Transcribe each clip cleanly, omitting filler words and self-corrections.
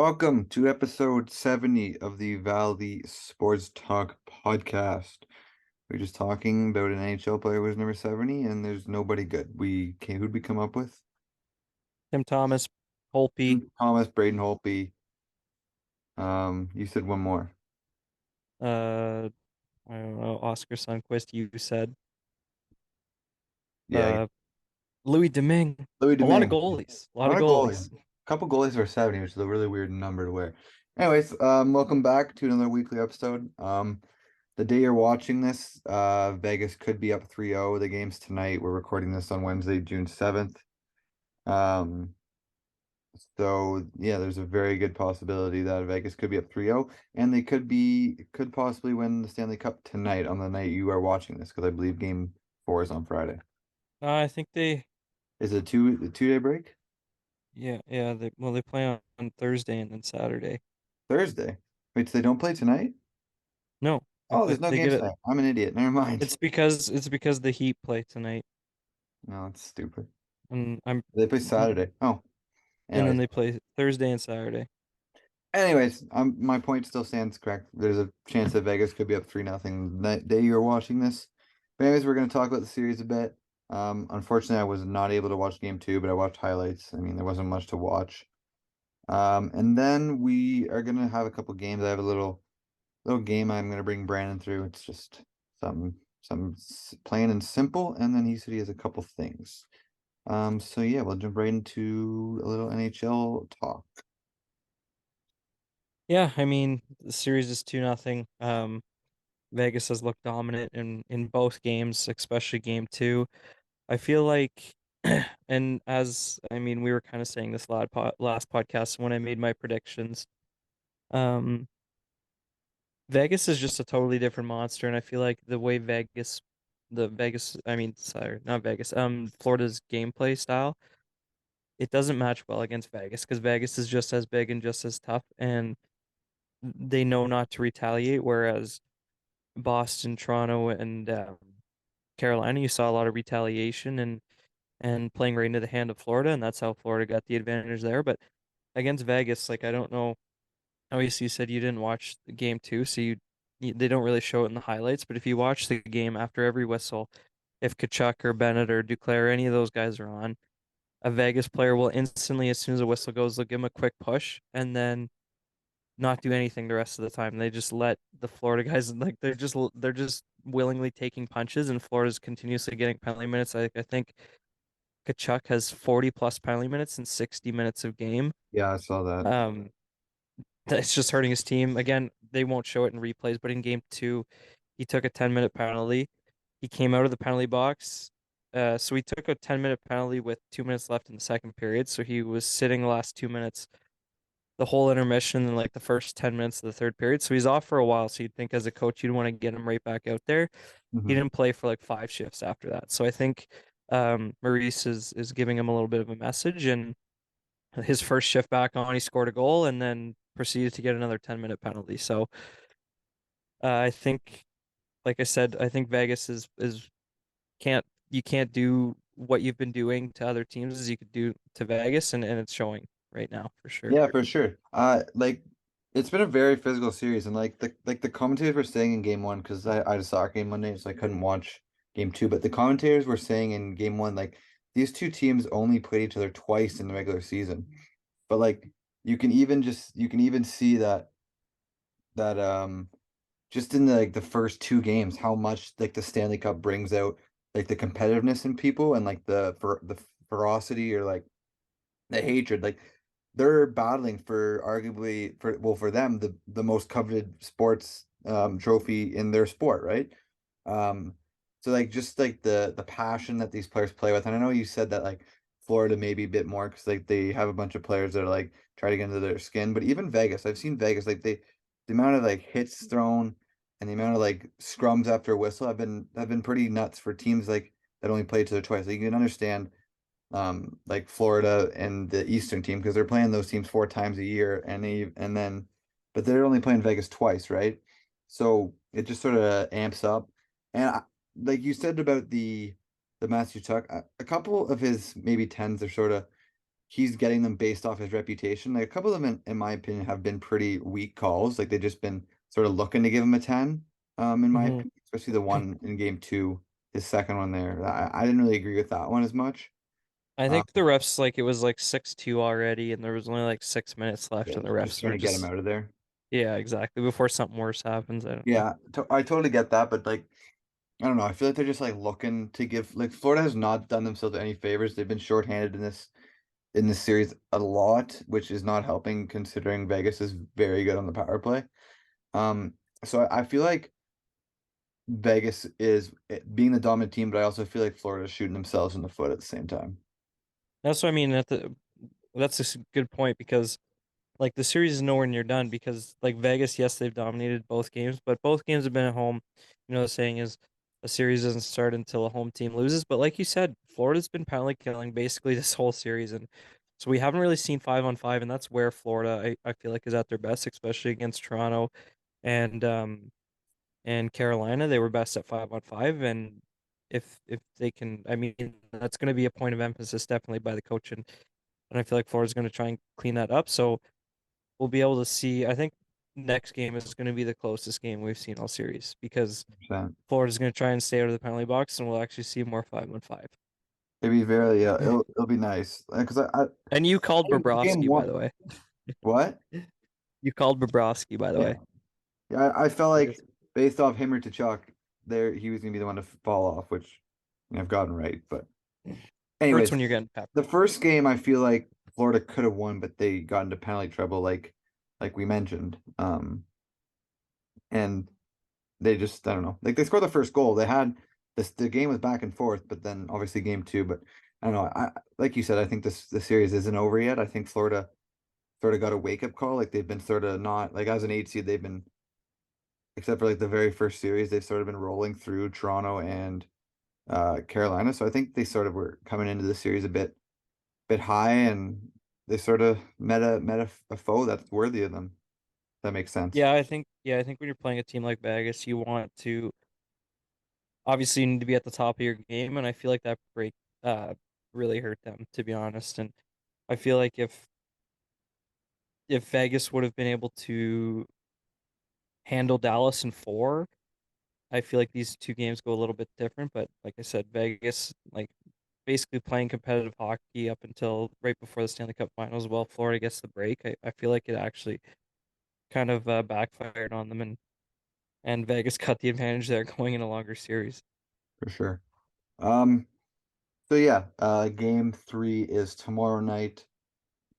Welcome to episode 70 of the Valley Sports Talk podcast. We're just talking about an NHL player who was number 70, and there's nobody good. Who'd we come up with? Tim Thomas, Holpe, Thomas, Braden Holtby. You said one more. uh, I don't know, Oscar Sundqvist, you said, Yeah, uh, Louis Domingue, Louis a lot of Domingue. goalies, a A lot lot of of goalies. goalies. A couple goalies for 70, which is a really weird number to wear. Anyways, welcome back to another weekly episode. The day you're watching this, Vegas could be up 3-0. The game's tonight. We're recording this on Wednesday, June 7th. Um, So yeah, there's a very good possibility that Vegas could be up 3-0, and they could possibly win the Stanley Cup tonight on the night you are watching this, because I believe game 4 is on Friday. I think Is it a 2-day break? yeah, they play on Thursday and then Saturday. Thursday. Wait, so they don't play tonight? No, Oh, there's no they games get it. tonight. I'm an idiot. Never mind. It's because the Heat play tonight, No, it's stupid. and I'm, They play Saturday. Oh, and then anyways. they play Thursday and Saturday. My point still stands correct. There's a chance that Vegas could be up 3-0 the day you're watching this. But anyways, we're going to talk about the series a bit. Unfortunately, I was not able to watch game 2, but I watched highlights. I mean, there wasn't much to watch. And then we are going to have a couple games. I have a little game I'm going to bring Brandon through. It's just some plain and simple. And then he said he has a couple things. So yeah, we'll jump right into a little NHL talk. Yeah, I mean the series is 2-0. Vegas has looked dominant in both games, especially game two. I feel like, and as I mean, we were kind of saying this last podcast when I made my predictions. Um, Vegas is just a totally different monster, and I feel like I mean, sorry, not Vegas, Florida's gameplay style, it doesn't match well against Vegas because Vegas is just as big and just as tough, and they know not to retaliate. Whereas Boston, Toronto, and Carolina, you saw a lot of retaliation and playing right into the hand of Florida, and that's how Florida got the advantage there. But against Vegas, like I don't know. Obviously, you said you didn't watch the game too, so they don't really show it in the highlights. But if you watch the game after every whistle, if Kachuk or Bennett or Duclair, any of those guys are on, a Vegas player will instantly, as soon as a whistle goes, they'll give him a quick push and then not do anything the rest of the time. They just let the Florida guys like they're just willingly taking punches, and Florida's continuously getting penalty minutes. I think Kachuk has 40 plus penalty minutes in 60 minutes of game. Yeah, I saw that. Um, that's just hurting his team. Again, they won't show it in replays, but in game two, he took a 10-minute penalty. He came out of the penalty box. So he took a 10-minute penalty with 2 minutes left in the second period. So he was sitting the last 2 minutes, the whole intermission, and like the first 10 minutes of the third period. So he's off for a while. So you'd think as a coach, you'd want to get him right back out there. He Hmm. didn't play for like 5 shifts after that. So I think Maurice is giving him a little bit of a message. And his first shift back on, he scored a goal and then proceeded to get another 10-minute penalty. So I think, like I said, I think Vegas is can't you can't do what you've been doing to other teams as you could do to Vegas, and it's showing right now for sure. Yeah, for sure. Like it's been a very physical series, and like the commentators were saying in game 1, because I had a soccer game Monday, so I couldn't watch game 2. But the commentators were saying in game 1, like these two teams only played each other twice in the regular season. But like you can even see that just in the first two games, how much like the Stanley Cup brings out like the competitiveness in people, and like the ferocity, or like the hatred. Like they're battling for arguably for them the most coveted sports trophy in their sport, right? Um so like just like the passion that these players play with. And I know you said that like Florida maybe a bit more because like they have a bunch of players that are like try to get into their skin. But even Vegas, I've seen Vegas, like the amount of like hits thrown and the amount of like scrums after a whistle have been pretty nuts for teams like that only played to their twice. Like you can understand like Florida and the Eastern team, because they're playing those teams 4 times a year, and then but they're only playing Vegas twice, right? So it just sort of amps up. And like you said about the Matthew Tuck, a couple of his maybe tens are sort of he's getting them based off his reputation. Like a couple of them, in my opinion, have been pretty weak calls. Like they've just been sort of looking to give him a 10, in my Hmm opinion, especially the one in game two, his second one there. I didn't really agree with that one as much. I Um, think the refs like it was like 6-2 already, and there was only like 6 minutes left, yeah, and the just refs trying were to get him just out of there. yeah, exactly before something worse happens. I don't know. Yeah, I totally get that, but like I don't know. I feel like they're just like looking to give like Florida has not done themselves any favors. They've been shorthanded in this series a lot, which is not helping considering Vegas is very good on the power play. Um, so I feel like Vegas is being the dominant team, but I also feel like Florida's shooting themselves in the foot at the same time. That's what I mean. That's a good point because like the series is nowhere near done because like Vegas, yes, they've dominated both games, but both games have been at home. The saying is a series doesn't start until a home team loses. But like you said, Florida's been penalty killing basically this whole series, and so we haven't really seen 5-on-5, and that's where Florida I feel like is at their best, especially against Toronto and Carolina. They were best at 5-on-5, and if they can, I mean, that's going to be a point of emphasis definitely by the coach, and I feel like Florida's going to try and clean that up. So we'll be able to see. I think next game is going to be the closest game we've seen all series because 100%. Florida's going to try and stay out of the penalty box, and we'll actually see more 5-on-5. It'd be very it'll be nice because And you called game Bobrovsky, by one. the way. What? You called Bobrovsky, by the Yeah, way. yeah. I felt I like just based off him or T'Chuk, there he was gonna be the one to fall off, which I've gotten right. But hurts anyways, when you're getting peppered. the first game I feel like Florida could have won, but they got into penalty trouble, like we mentioned. And they just I don't know. Like they scored the first goal. They had this the game was back and forth, but then obviously game two. But I don't know. I like you said, I think the series isn't over yet. I think Florida sort of got a wake up call. Like they've been sort of not like as an 8 seed, they've been except for like the very first series, they've sort of been rolling through Toronto and Carolina. So I think they sort of were coming into the series a bit high, and they sort of met a foe that's worthy of them. That makes sense Yeah, I think when you're playing a team like Vegas, you want to obviously you need to be at the top of your game, and I feel like that break uh really hurt them, to be honest. And I feel like if Vegas would have been able to handle Dallas in four, I feel like these two games go a little bit different. But like I said, Vegas like basically playing competitive hockey up until right before the Stanley Cup Finals. While Florida gets the break, I feel like it actually kind of backfired on them, and Vegas got the advantage there going in a longer series. for sure. Um, so yeah, game three is tomorrow night.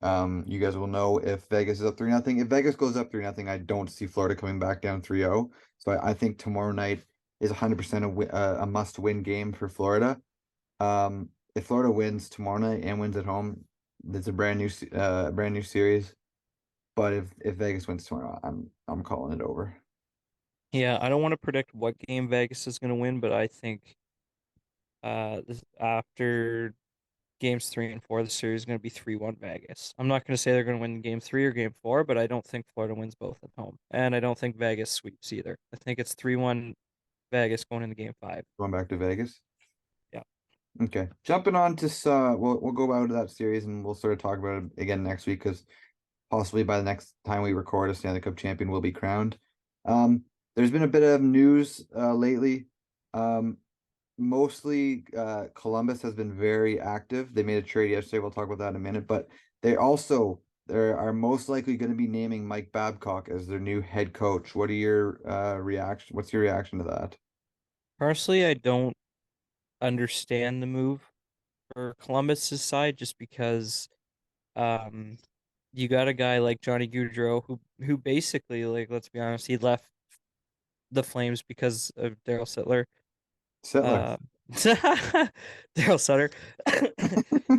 You guys will know if Vegas is up 3-0. If Vegas goes up 3-0, I don't see Florida coming back down 3-0. So I think tomorrow night is 100% a must-win game for Florida. If Florida wins tomorrow night and wins at home, it's a brand new series. But if Vegas wins tomorrow, I'm calling it over. Yeah, I don't want to predict what game Vegas is going to win, but I think after games three and four, the series is going to be 3-1 Vegas. I'm not going to say they're going to win game three or game four, but I don't think Florida wins both at home. And I don't think Vegas sweeps either. I think it's 3-1 Vegas going into game five. Going back to Vegas. Yeah. Okay, jumping on to we'll go out to that series and we'll sort of talk about it again next week because possibly by the next time we record, a Stanley Cup champion will be crowned. There's been a bit of news lately. Um, Mostly Columbus has been very active. They made a trade yesterday. We'll talk about that in a minute. But they are most likely going to be naming Mike Babcock as their new head coach. What are your reaction? What's your reaction to that? Personally, I don't understand the move for Columbus's side just because um you got a guy like Johnny Gaudreau who basically, like, let's be honest, he left the Flames because of Daryl Sittler. Sittler. Uh, Daryl Sutter.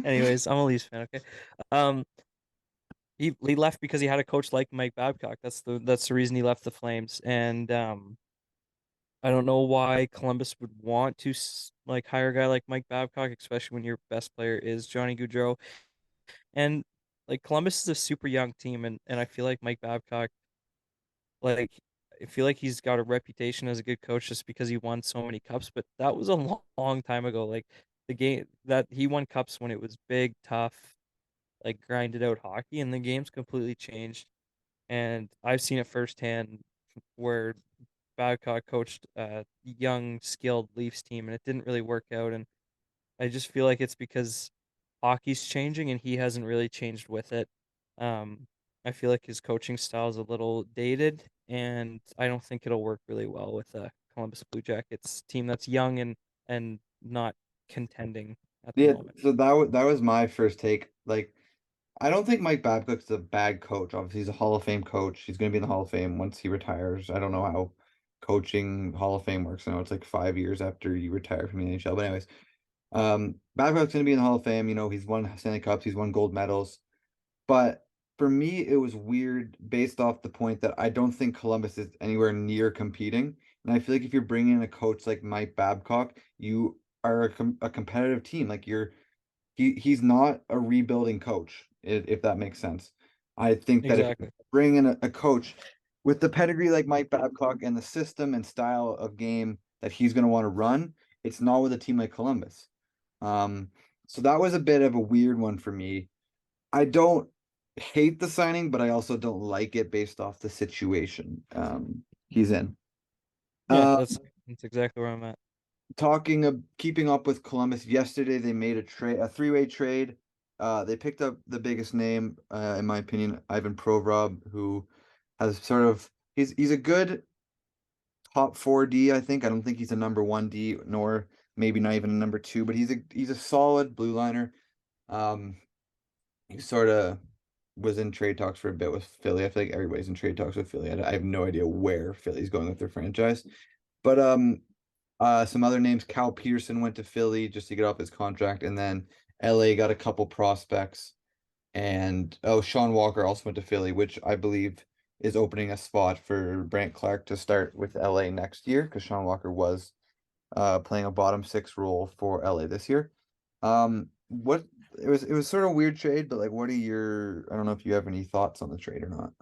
Anyways, I'm a Leafs fan. Okay. Um, he left because he had a coach like Mike Babcock. That's the reason he left the Flames. And I don't know why Columbus would want to like hire a guy like Mike Babcock, especially when your best player is Johnny Gaudreau. And like Columbus is a super young team, and I feel like Mike Babcock, like, I feel like he's got a reputation as a good coach just because he won so many cups, but that was a long time ago. Like the game that he won cups when it was big, tough. like grinded out hockey, and the game's completely changed. And I've seen it firsthand where Babcock coached a young, skilled Leafs team, and it didn't really work out. And I just feel like it's because hockey's changing, and he hasn't really changed with it. Um, I feel like his coaching style is a little dated, and I don't think it'll work really well with a Columbus Blue Jackets team that's young and not contending at the Yeah, moment. so that was my first take. Like, I don't think Mike Babcock's a bad coach. Obviously, he's a Hall of Fame coach. He's going to be in the Hall of Fame once he retires. I don't know how coaching Hall of Fame works. I know it's like 5 years after you retire from the NHL. But anyways, Babcock's going to be in the Hall of Fame. You know, he's won Stanley Cups. He's won gold medals. But for me, it was weird based off the point that I don't think Columbus is anywhere near competing. And I feel like if you're bringing in a coach like Mike Babcock, you are a competitive team. Like he's not a rebuilding coach, if that makes sense. I think that if you Exactly. bring in a coach with the pedigree like Mike Babcock and the system and style of game that he's going to want to run, it's not with a team like Columbus. Um, so that was a bit of a weird one for me. I don't hate the signing, but I also don't like it based off the situation he's in. Yeah, Uh, that's exactly where I'm at. Talking of keeping up with Columbus, yesterday they made a three-way trade. They picked up the biggest name, in my opinion, Ivan Provorov, who has sort of he's a good top four D, I think. I don't think he's a number one D, nor maybe not even a number two, but he's a solid blue liner. Um, he sort of was in trade talks for a bit with Philly. I feel like everybody's in trade talks with Philly. I have no idea where Philly's going with their franchise. But some other names, Cal Peterson went to Philly just to get off his contract, and then LA got a couple prospects. And oh, Sean Walker also went to Philly, which I believe is opening a spot for Brant Clark to start with LA next year, because Sean Walker was playing a bottom six role for LA this year. What it was sort of a weird trade, but like, what are your? I don't know if you have any thoughts on the trade or not.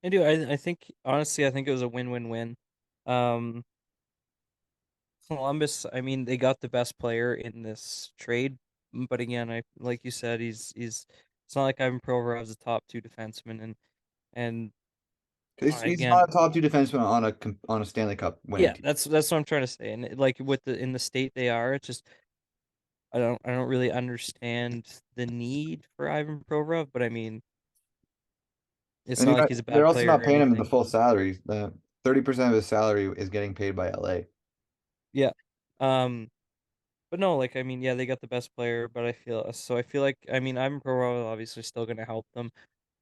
I do. I think honestly, I think it was a win-win-win. Um, Columbus, I mean, they got the best player in this trade, but again, I like you said, he's it's not like Ivan Provorov's a top two defenseman, and He's again, not a top two defenseman on a Stanley Cup winning yeah, team. that's what I'm trying to say. And like with the in the state they are, it's just I don't really understand the need for Ivan Provorov, but I mean, it's And not you're like not, he's a they're bad also player not or paying him the anything. full salary. The 30% of his salary is getting paid by LA. Yeah. Um, but no, like I mean, yeah, they got the best player, but I feel like I mean, Ivan Provorov obviously still going to help them.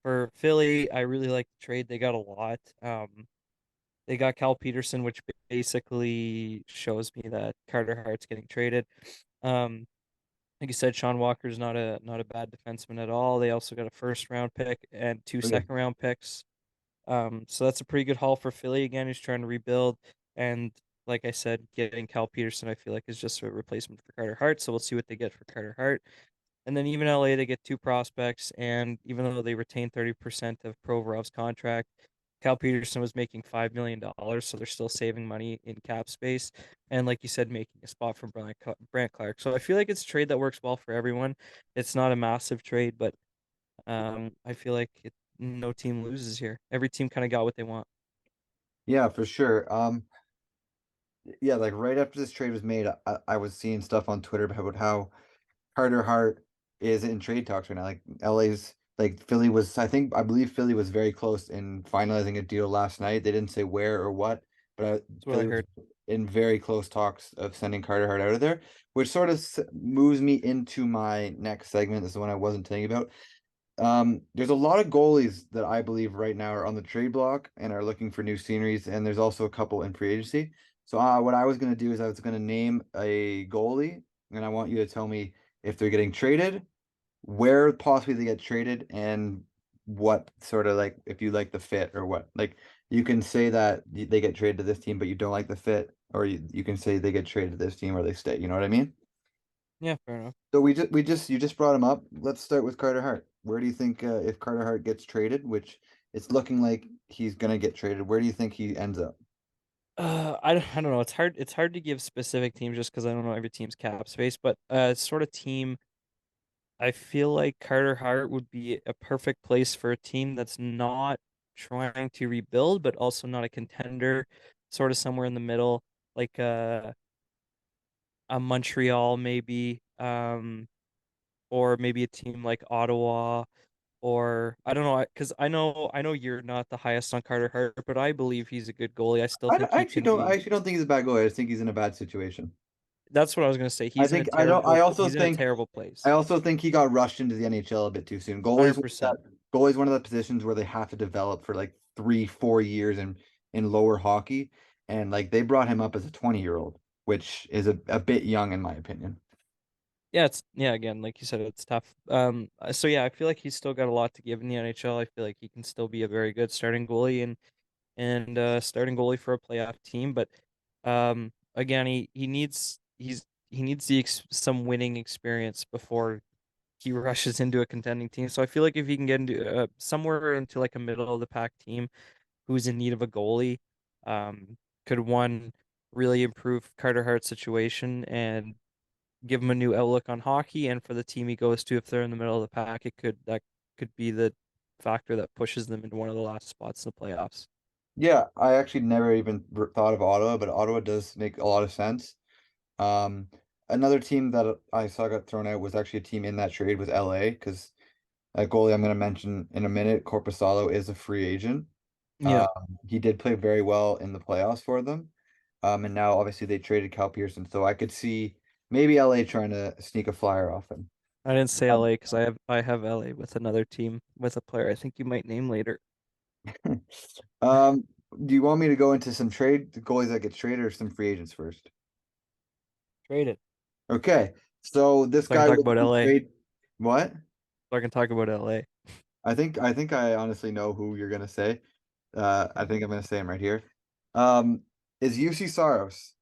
For Philly, I really like the trade. They got a lot. They got Cal Peterson, which basically shows me that Carter Hart's getting traded. Um, like you said, Sean Walker's not a bad defenseman at all. They also got a first round pick and two Okay. second round picks. So that's a pretty good haul for Philly again, who's trying to rebuild. And like I said, getting Cal Peterson, I feel like is just a replacement for Carter Hart. So we'll see what they get for Carter Hart. And then even LA, they get two prospects, and even though they retain 30% of Provorov's contract, Cal Peterson was making $5 million, so they're still saving money in cap space. And like you said, making a spot for Brant Clark. So I feel like it's a trade that works well for everyone. It's not a massive trade, but I feel like no team loses here. Every team kind of got what they want. Yeah, for sure. Yeah, like right after this trade was made, I was seeing stuff on Twitter about how Carter Hart is in trade talks right now. Like LA's like Philly was, I believe Philly was very close in finalizing a deal last night. They didn't say where or what, but That's what I Philly was heard. in very close talks of sending Carter Hart out of there, which sort of moves me into my next segment. This is the one I wasn't telling you about. There's a lot of goalies that I believe right now are on the trade block and are looking for new sceneries, and there's also a couple in free agency. So what I was gonna do is I was gonna name a goalie, and I want you to tell me if they're getting traded, where possibly they get traded, and what sort of like if you like the fit or what. Like you can say that they get traded to this team, but you don't like the fit, or you can say they get traded to this team or they stay. You know what I mean? Yeah, fair enough. So we just you just brought him up. Let's start with Carter Hart. Where do you think if Carter Hart gets traded, which it's looking like he's gonna get traded, where do you think he ends up? I don't know. It's hard to give specific teams just because I don't know every team's cap space, but sort of team. I feel like Carter Hart would be a perfect place for a team that's not trying to rebuild, but also not a contender, sort of somewhere in the middle, like a Montreal maybe, or maybe a team like Ottawa, or I don't know, because I know you're not the highest on Carter Hart, but I believe he's a good goalie. I still think I he actually can don't. I be. actually don't think he's a bad goalie. I just think he's in a bad situation. That's what I was gonna say. I think He's in a terrible I place. also think he got rushed into the NHL a bit too soon. 100%. Goalie's one of the positions where they have to develop for like 3, 4 years in lower hockey, and like they brought him up as a 20-year-old, which is a bit young in my opinion. Yeah, again, like you said, it's tough. So yeah, I feel like he's still got a lot to give in the NHL. I feel like he can still be a very good starting goalie and starting goalie for a playoff team. But again, he needs some winning experience before he rushes into a contending team. So I feel like if he can get into somewhere into like a middle of the pack team who's in need of a goalie, could one really improve Carter Hart's situation and give him a new outlook on hockey, and for the team he goes to, if they're in the middle of the pack, that could be the factor that pushes them into one of the last spots in the playoffs. Yeah, I actually never even thought of Ottawa, but Ottawa does make a lot of sense. Um, Another team that I saw got thrown out was actually a team in that trade was LA because a goalie I'm going to mention in a minute, Corpusalo, is a free agent. Yeah, He did play very well in the playoffs for them. And now obviously they traded Cal Pearson, so I could see maybe LA trying to sneak a flyer off him. I didn't say Um, LA because I have LA with another team with a player I think you might name later. um, do you want me to go into some trade goalies that get traded or some free agents first? Traded. Okay, so this So I can guy talk was about on LA. trade. What? So I can talk about LA. I think I honestly know who you're gonna say. I think I'm gonna say him right here. Is UC Saros.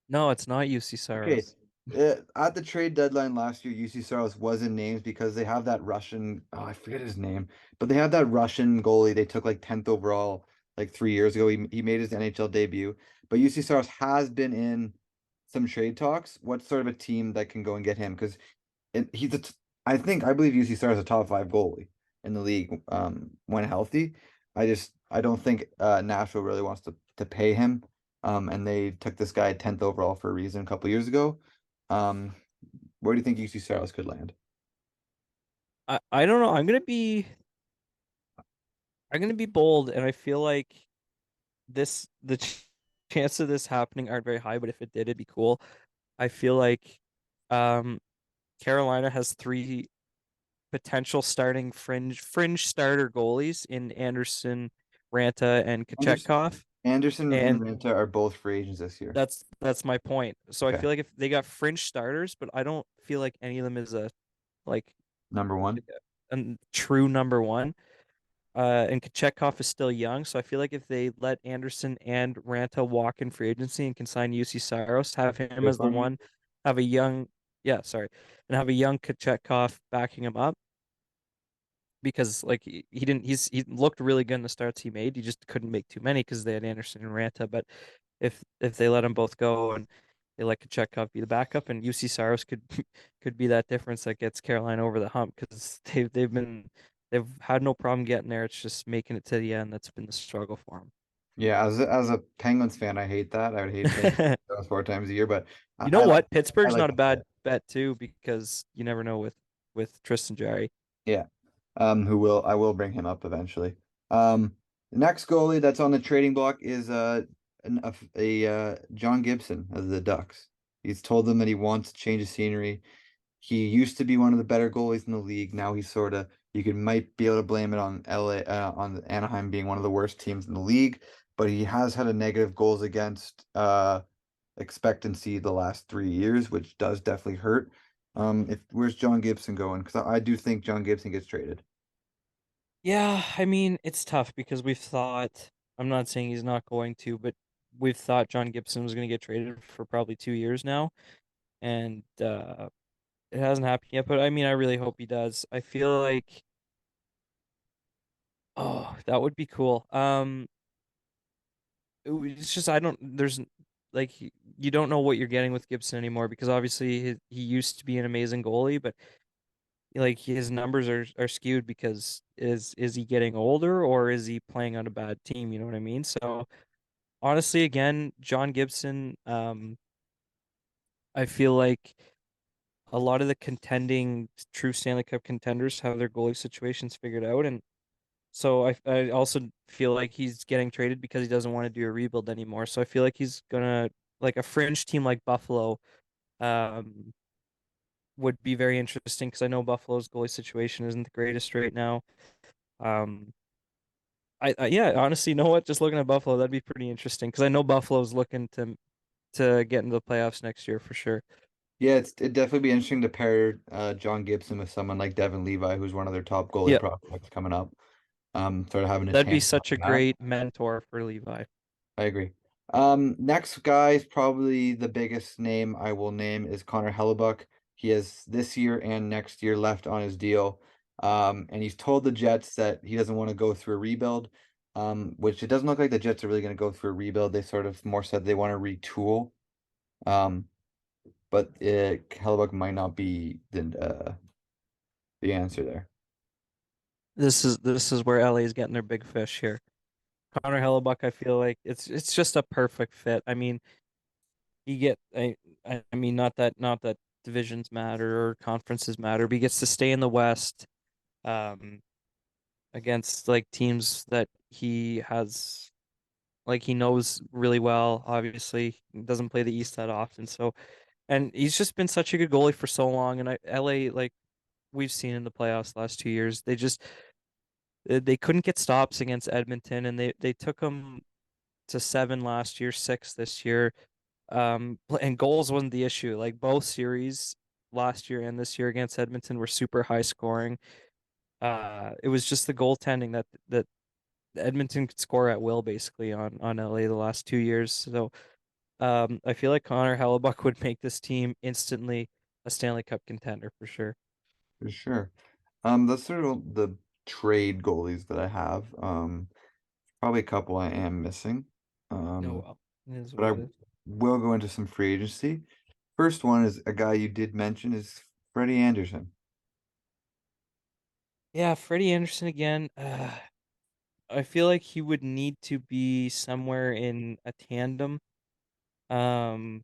No, it's not UC Okay. Saros. At the trade deadline last year, UC Saros was in names because they have that Russian, oh, I forget his name, but they have that Russian goalie they took like 10th overall like 3 years ago. He made his NHL debut, but UC Saros has been in some trade talks. What's sort of a team that can go and get him? Because he's I believe UC Star is a top five goalie in the league when healthy. I don't think Nashville really wants to pay him. And they took this guy 10th overall for a reason a couple years ago. Um, where do you think UC Saros could land? I don't know. I'm gonna be bold, and I feel like the chance of this happening aren't very high, but if it did, it'd be cool. I feel like um Carolina has three potential starting fringe starter goalies in Anderson, Ranta, and Anderson, Kochetkov, Anderson and and Ranta are both free agents this year. that's my point. So I Okay, feel like if they got fringe starters, but I don't feel like any of them is like number one. a true number one. And Kochetkov is still young, so I feel like if they let Anderson and Ranta walk in free agency and can sign UC Saros, have him Good as the for me. one, have a young, yeah, sorry, and have a young Kochetkov backing him up, because like he didn't he looked really good in the starts he made. He just couldn't make too many because they had Anderson and Ranta. But if they let them both go and they let Kochetkov be the backup, and UC Saros could could be that difference that gets Carolina over the hump, because they've had no problem getting there. It's just making it to the end that's been the struggle for Yeah, as a Penguins fan, I hate that. I would hate playing them. 4 times a year, but You know what? I Pittsburgh's like not a that play. bad bet too, because you never know with Tristan Jarry. Yeah. Who will I will bring him up eventually. The next goalie that's on the trading block is John Gibson of the Ducks. He's told them that he wants to change the scenery. He used to be one of the better goalies in the league. Now he's sort of you could might be able to blame it on LA on Anaheim being one of the worst teams in the league, but he has had a negative goals against expectancy the last 3 years, which does definitely hurt. If where's John Gibson going? Because I do think John Gibson gets traded. Yeah, I mean, it's tough because we've thought, I'm not saying he's not going to, but we've thought John Gibson was going to get traded for probably 2 years now, and it hasn't happened yet. But I mean, I really hope he does. I feel like, oh, that would be cool. It's just I don't. There's like you don't know what you're getting with Gibson anymore, because obviously he used to be an amazing goalie, but like his numbers are skewed because is he getting older or is he playing on a bad team? You know what I mean? So honestly, again, John Gibson, I feel like a lot of the contending true Stanley Cup contenders have their goalie situations figured out, and so I also feel like he's getting traded because he doesn't want to do a rebuild anymore. So I feel like he's gonna like a fringe team like Buffalo um would be very interesting because I know Buffalo's goalie situation isn't the greatest right now. Um I yeah, honestly, you know what? Just looking at Buffalo, that'd be pretty interesting because I know Buffalo's looking to get into the playoffs next year for sure. Yeah, it'd definitely be interesting to pair John Gibson with someone like Devin Levi, who's one of their top goalie Yep, prospects coming up. Sort of having a that'd be tandem such like a that. great mentor for Levi. I agree. Next guy is probably the biggest name I will name is Connor Hellebuck. He has this year and next year left on his deal. And he's told the Jets that he doesn't want to go through a rebuild. Which it doesn't look like the Jets are really going to go through a rebuild. They sort of more said they want to retool. Um, but Hellebuck might not be the answer there. This is where LA is getting their big fish here. Connor Hellebuck, I feel like it's just a perfect fit. I mean, you get I mean not that divisions matter or conferences matter, but he gets to stay in the West um against like teams that he has like he knows really well. Obviously, he doesn't play the East that often, so and he's just been such a good goalie for so long. And LA, like we've seen in the playoffs the last 2 years, they couldn't get stops against Edmonton, and they took them to seven last year, six this year. And goals wasn't the issue. Like both series last year and this year against Edmonton were super high scoring. It was just the goaltending that Edmonton could score at will basically on LA the last 2 years. So I feel like Connor Hellebuck would make this team instantly a Stanley Cup contender for sure. For sure. That's sort of the trade goalies that I have. Probably a couple I am missing. Oh Um, well, it is but what I it is. will go into some free agency. First one is a guy you did mention is Freddie Anderson. Yeah, Freddie Anderson again. I feel like he would need to be somewhere in a tandem. Um,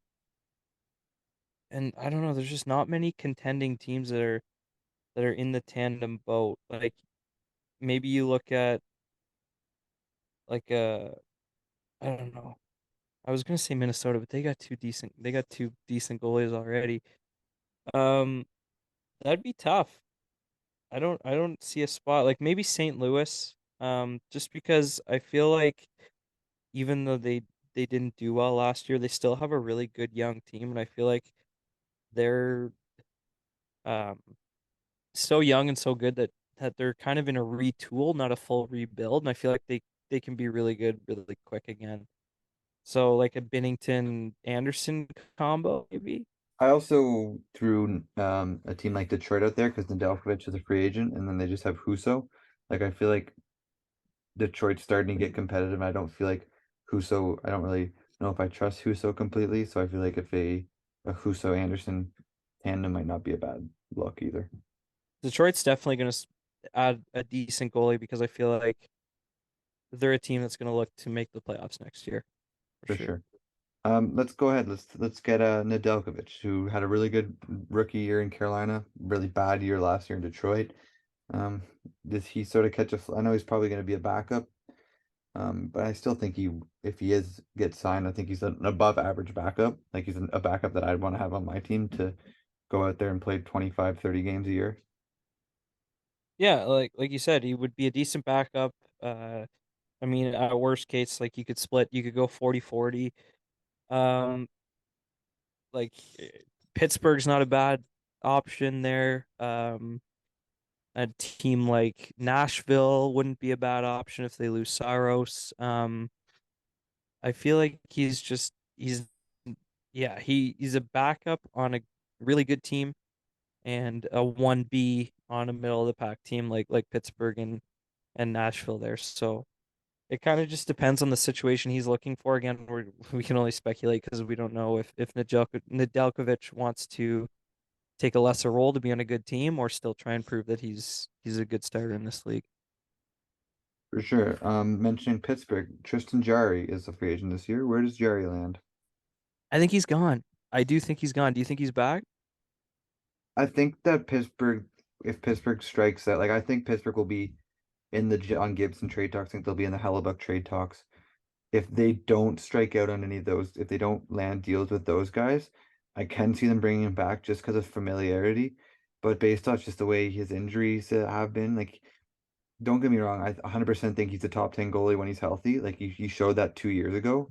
and I don't know, there's just not many contending teams that are in the tandem boat. Like maybe you look at like I don't know. I was gonna say Minnesota, but they got two decent goalies already. Um, that'd be tough. I don't see a spot like maybe St. Louis. Just because I feel like even though they didn't do well last year, they still have a really good young team, and I feel like they're um so young and so good that they're kind of in a retool, not a full rebuild, and I feel like they can be really good really quick again. So like a Binnington Anderson combo maybe. I also threw a team like Detroit out there because Nedeljkovic is a free agent, and then they just have Huso. Like I feel like Detroit's starting to get competitive. I don't feel like Huso. I don't really know if I trust Huso completely. So I feel like if a Huso Anderson tandem might not be a bad look either. Detroit's definitely going to add a decent goalie because I feel like they're a team that's going to look to make the playoffs next year for For sure. sure. Let's go ahead. Let's get Nedeljkovic, who had a really good rookie year in Carolina, really bad year last year in Detroit. Um, does he sort of catch a? I know he's probably going to be a backup. But I still think if he is gets signed, I think he's an above average backup. Like he's a backup that I'd want to have on my team to go out there and play 25, 30 games a year. Yeah, like you said, he would be a decent backup. I mean, at worst case, like you could split, you could go 40-40. Um, like Pittsburgh's not a bad option there. A team like Nashville wouldn't be a bad option if they lose Saros. I feel like he's yeah, he's a backup on a really good team and a 1B on a middle of the pack team like Pittsburgh and Nashville there. So it kind of just depends on the situation he's looking for. Again, we can only speculate because we don't know if Nedeljkovic wants to take a lesser role to be on a good team, or still try and prove that he's a good starter in this league. For sure. Mentioning Pittsburgh, Tristan Jarry is a free agent this year. Where does Jarry land? I think he's gone. I do think he's gone. Do you think he's back? I think that Pittsburgh, if Pittsburgh strikes that, like I think Pittsburgh will be in the John Gibson trade talks. I think they'll be in the Hellebuck trade talks. If they don't strike out on any of those, if they don't land deals with those guys, I can see them bringing him back just because of familiarity. But based off just the way his injuries have been, like, don't get me wrong, I 100% think he's a top 10 goalie when he's healthy. Like, he showed that 2 years ago.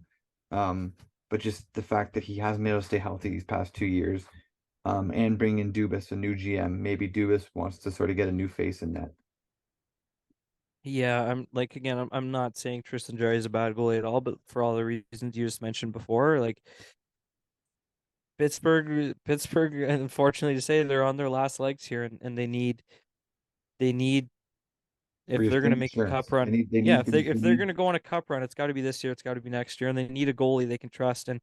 Um, but just the fact that he hasn't been able to stay healthy these past 2 years, and bring in Dubas, a new GM, maybe Dubas wants to sort of get a new face in that. Yeah, I'm like again, I'm not saying Tristan Jarry is a bad goalie at all, but for all the reasons you just mentioned before, like Pittsburgh, unfortunately to say, they're on their last legs here, and they need For if your they're gonna same make a cup insurance, run, they yeah, need if to, they're gonna go on a cup run, it's got to be this year, it's got to be next year, and they need a goalie they can trust. And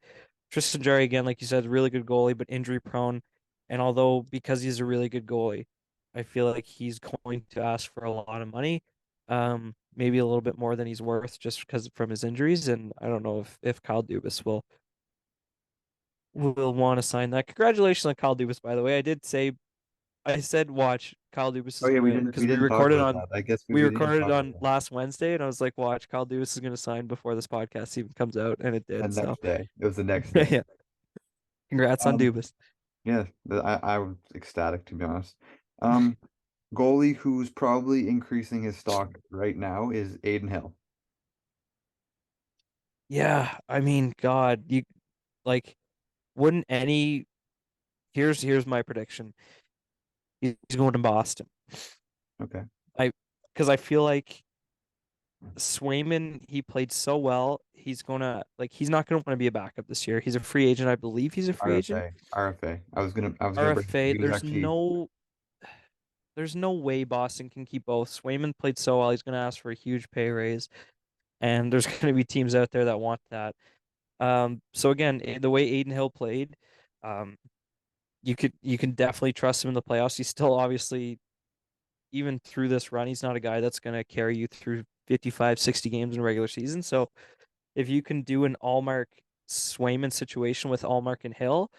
Tristan Jarry, again, like you said, really good goalie, but injury prone. And although because he's a really good goalie, I feel like he's going to ask for a lot of money, maybe a little bit more than he's worth just because from his injuries. And I don't know if Kyle Dubas will want to sign that. Congratulations on Kyle Dubas, by the way. I said watch Kyle Dubas oh is yeah, gonna we because didn't talk about that. I guess we we didn't recorded talk about on that. last Wednesday, and I was like, watch Kyle Dubas is gonna sign before this podcast even comes out, and it The did. So next day, it was the next day. yeah, congrats on Um, Dubas. yeah, I was ecstatic to be honest. Um, Goalie who's probably increasing his stock right now is Aiden Hill. Yeah, I mean, God, you like wouldn't any here's my prediction. He's going to Boston. Okay, I because I feel like Swayman, he played so well. He's not gonna want to be a backup this year. He's a free agent. I believe he's a free agent. RFA. I was gonna bring RFA, he was actually there's no way Boston can keep both. Swayman played so well, he's gonna ask for a huge pay raise, and there's gonna be teams out there that want that. So again, the way Aiden Hill played, um, you can definitely trust him in the playoffs. He's still obviously even through this run, he's not a guy that's gonna carry you through 55, 60 games in regular season. So if you can do an Allmark Swayman situation with Allmark and Hill,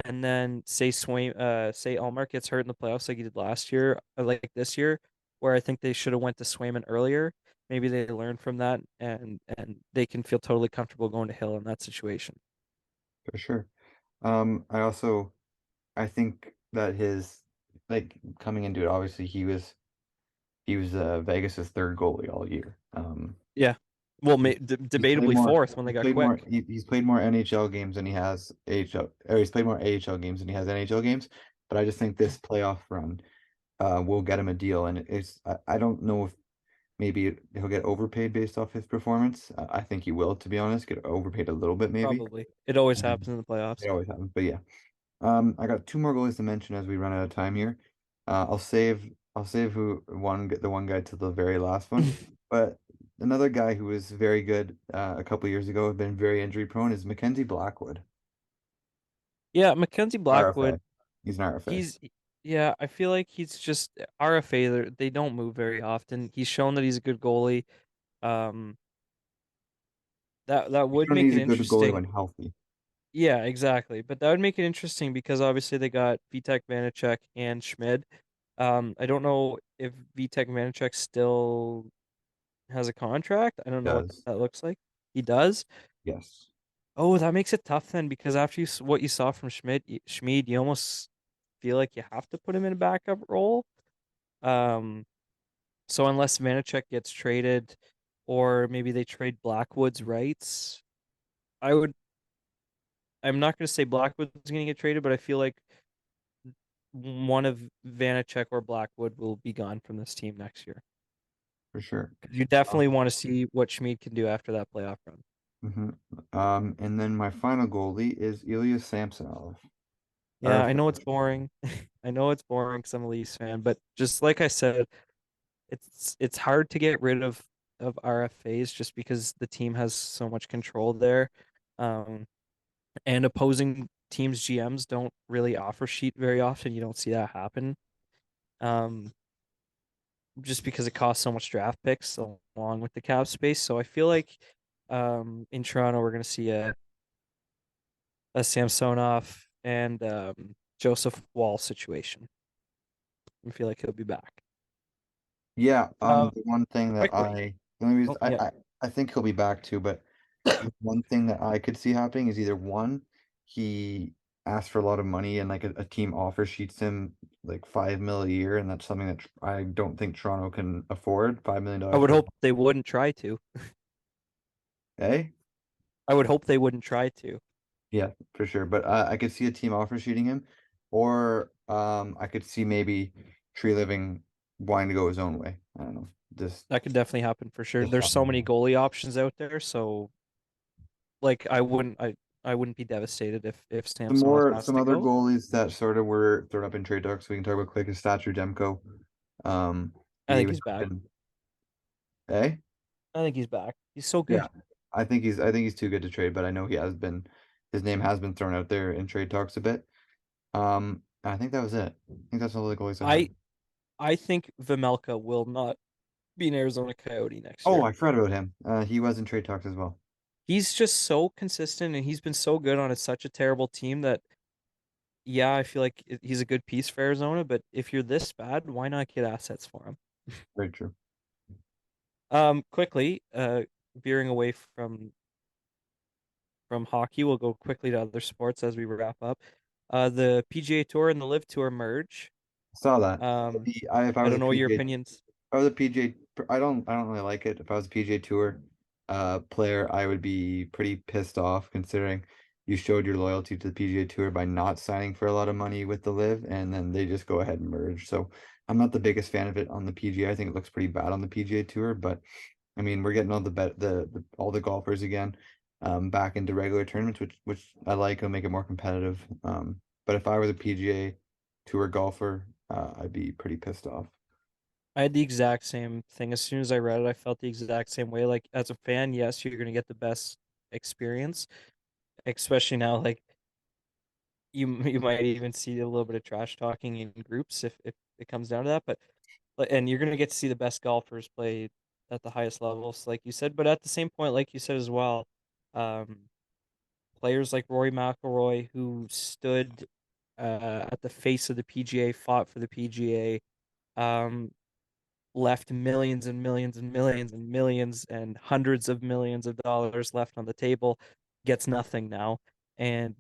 and then say Allmark gets hurt in the playoffs like he did last year, or like this year, where I think they should have went to Swayman earlier. Maybe they learn from that, and they can feel totally comfortable going to Hill in that situation. for sure. I also I think that his like coming into it, obviously he was Vegas's third goalie all year. Yeah. Well, He's played debatably more. fourth when they He's got played more. quick. He's played more NHL games than he has AHL, or he's played more AHL games than he has NHL games. But I just think this playoff run will get him a deal, and I don't know if maybe he'll get overpaid based off his performance. I think he will, to be honest, get overpaid a little bit maybe. Probably. It always Um, happens in the it playoffs. always happens, but yeah. I got two more goalies to mention as we run out of time here. I'll save the one guy to the very last one. But another guy who was very good a couple years ago, been very injury prone, is Mackenzie Blackwood. Yeah, Mackenzie Blackwood, RFA. He's an RFA. he's yeah, I feel like he's just RFA. They don't move very often. He's shown that he's a good goalie. Um, that He's would shown make he's it a good goalie interesting. when healthy. Yeah, exactly. But that would make it interesting because obviously they got Vitek Vanacek and Schmid. I don't know if Vitek Vanacek still has a contract. I don't know what Does. that looks like. He does. Yes. Oh, that makes it tough then because after what you saw from Schmid, you almost feel like you have to put him in a backup role. Um, so unless Vanacek gets traded, or maybe they trade Blackwood's rights, I would. I'm not going to say Blackwood's going to get traded, but I feel like one of Vanacek or Blackwood will be gone from this team next year. For sure. 'Cause you definitely Um, want to see what Schmid can do after that playoff run. mhm. And then my final goalie is Ilya Samsonov. Yeah, I RFA. know it's boring. I know it's boring because I'm a Leafs fan, but just like I said, it's hard to get rid of RFAs just because the team has so much control there. Um, and opposing teams' GMs don't really offer sheet very often. You don't see that happen. Um, just because it costs so much draft picks along with the cap space. So I feel like in Toronto we're gonna see a Samsonov and Joseph Wall situation. I feel like he'll be back. Yeah, Uh, the one thing that quickly. the only reason Oh yeah, I think he'll be back too, but the one thing that I could see happening is either one, he asked for a lot of money and like a team offer sheets him like 5 mil a year, and that's something that I don't think Toronto can afford. $5 million I would for hope they wouldn't try to. eh? I would hope they wouldn't try to. Yeah, for sure. But I could see a team offer sheeting him, or I could see maybe Tree Living wanting to go his own way. I don't know. That could definitely happen for sure. Just There's so many something. goalie options out there, so like I wouldn't be devastated if Samsonov has Some to other go. goalies that sort of were thrown up in trade talks. We can talk about quick is Thatcher Demko. I He think was he's back. been, eh? I think he's back. He's so Yeah. good. I think he's too good to trade, but I know his name has been thrown out there in trade talks a bit. I think that was it. I think that's all the goalies I I had. I think Vimelka will not be an Arizona Coyote next Oh, year. I forgot about him. He was in trade talks as well. He's just so consistent and he's been so good on such a terrible team that yeah, I feel like he's a good piece for Arizona, but if you're this bad, why not get assets for him? Very true. Quickly, veering away from hockey, we'll go quickly to other sports as we wrap up. The PGA Tour and the Live Tour merge. Saw that. Um, If I I was a don't know what your PGA, if opinions. I was a PGA, I don't really like it. If I was a PGA Tour player, I would be pretty pissed off considering you showed your loyalty to the PGA Tour by not signing for a lot of money with the Live, and then they just go ahead and merge. So I'm not the biggest fan of it on the PGA. I think it looks pretty bad on the PGA Tour, but I mean we're getting all the all the golfers again back into regular tournaments, which I like. It'll make it more competitive. But if I was a PGA Tour golfer, I'd be pretty pissed off. I had the exact same thing. As soon as I read it, I felt the exact same way. Like as a fan, yes, you're gonna get the best experience, especially now. Like you might even see a little bit of trash talking in groups if it comes down to that. But and you're gonna get to see the best golfers play at the highest levels, like you said. But at the same point, like you said as well, um, players like Rory McIlroy who stood at the face of the PGA, fought for the PGA, left millions and millions and millions and millions and hundreds of millions of dollars left on the table, gets nothing now. And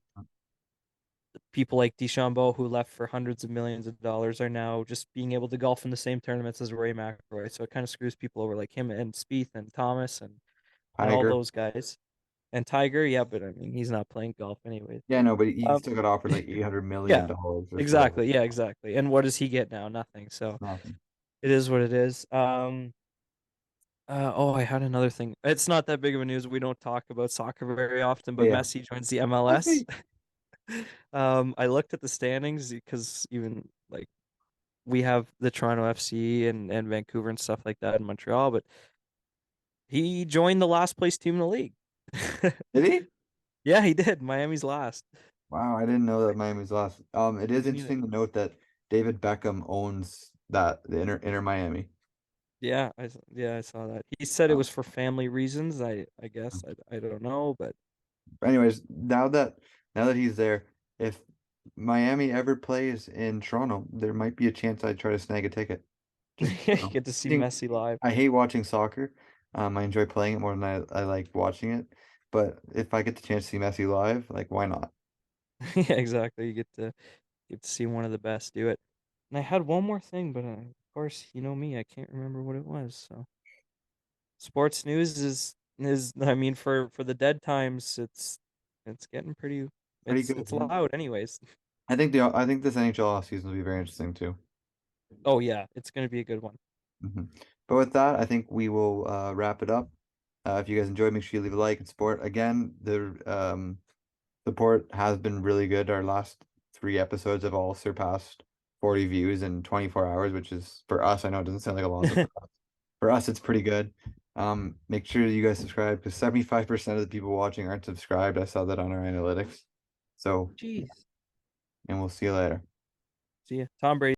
people like DeChambeau, who left for hundreds of millions of dollars, are now just being able to golf in the same tournaments as Rory McIlroy. So it kind of screws people over, like him and Spieth and Thomas and all Tiger. those guys. And Tiger, yeah, but I mean, he's not playing golf anyways. Yeah, no, but he Um, still got offered like 800 million yeah, dollars or so. exactly. Yeah, exactly. And what does he get now? Nothing. So Nothing. it is what it is. Oh, I had another thing. It's not that big of a news. We don't talk about soccer very often, But but yeah, Messi joins the MLS. Messi. I looked at the standings because even like we have the Toronto FC and Vancouver and stuff like that in Montreal, but he joined the last place team in the league. Did he? Yeah, he did. Miami's last. Wow, I didn't know that Miami's lost. It is Me neither. interesting to note that David Beckham owns the Inter Miami. Yeah, I saw that. He said it Uh, was for family reasons. I guess I don't know, but anyways, now that he's there, if Miami ever plays in Toronto, there might be a chance I'd try to snag a ticket. Just you you know, get to see think- Messi live. I hate watching soccer. I enjoy playing it more than I like watching it. But if I get the chance to see Messi live, like why not? Yeah, exactly. You get to see one of the best do it. And I had one more thing, but of course, you know me, I can't remember what it was. So, sports news is I mean for the dead times, it's getting pretty Pretty it's good. it's Yeah. loud anyways. I think this NHL season will be very interesting too. Oh yeah, it's going to be a good one. hmm But with that, I think we will wrap it up. If you guys enjoyed, make sure you leave a like and support. Again, the support has been really good. Our last three episodes have all surpassed 40 views in 24 hours, which is for us, I know it doesn't sound like a lot, but for us, it's pretty good. Make sure you guys subscribe because 75% of the people watching aren't subscribed. I saw that on our analytics. So, Jeez. and we'll see you later. See ya. Tom Brady.